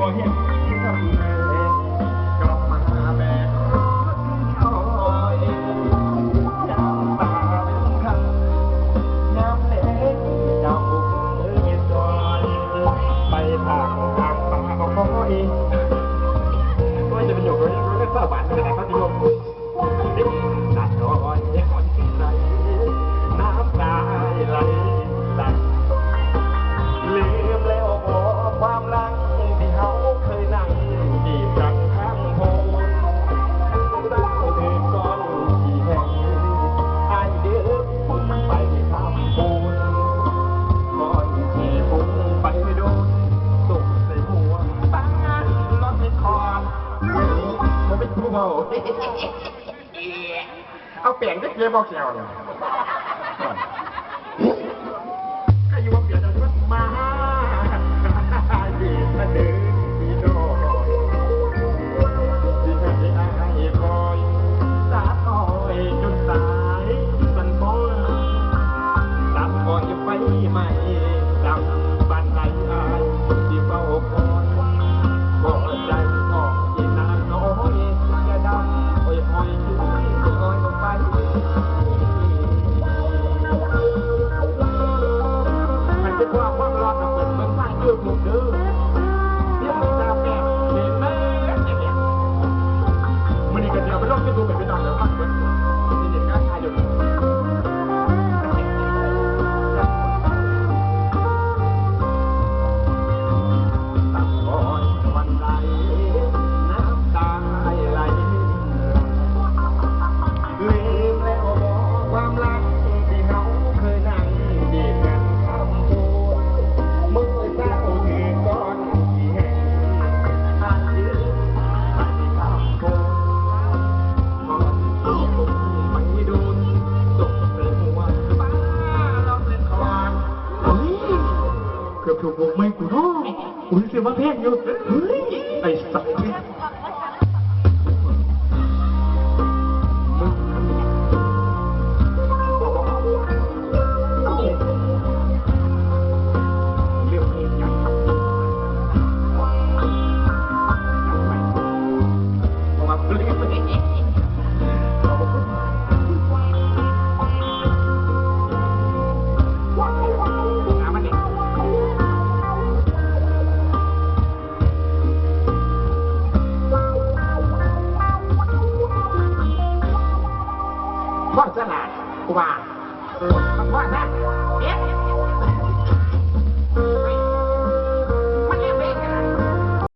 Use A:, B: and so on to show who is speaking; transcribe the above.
A: อเห็นที่ทำเองกลับมาแบกรถเอาเองน้ำตาเป็นคำน้ำเล็กเจ้าซอยไปทางป่าคอยก็จะเป็นอยู่กับเรื่องสวรรค์อะไรเขาจะรวมตัดรอยคนใจน้ำตาไหลหลังลืมแล้วความรักที่เขาเคยนั่งจีบกันข้างโพนเต้าเดือดก้อนที่แห่งไอเดือดไปทำปูนก่อนที่พุ่งไปโดนสุกใส่หัวบ้านรถไม่คอนมันเป็นผู้เบาเอาเปลี่ยนก็เกลียบอกแกวเลยก็อยู่ว่าเปลี่ยนจะมาดีมาเดินดีโดดีให้อายคอยสาคอยจนสายมันพอตามคอยไปใหม่ตามบ้านไหนอายที่เฝ้าคอยบอกใจออกที่นานน้อยอย่าดำอ้อยๆช่วยอ้อยลงไปมันเป็นความร้อนเราเปิดเมืองไทยเดือดเดือดเรียกมันตาแก่เห็นไหมเนี่ยมันนี่กันเดียวไปลองไปดูไปตามเดี๋ยวพักเว้ยนี่เด็กงานไทยอยู่ตับคอยวันใดน้ำตาไหลลืมแล้วความรักที่เขาเคยนั่งดีกันคำพูดเมื่อเช้าที่ก่อนที่แห่งอายืนไปคำพูดก่อนที่ผมไม่โดนตกใส่หัวบ้าเราเป็นคอนเฮ้ยเกือบถูกวงไม่กูเนาะกูรู้สึกว่าเพลงอยู่เฮ้ยไอ้สัตว์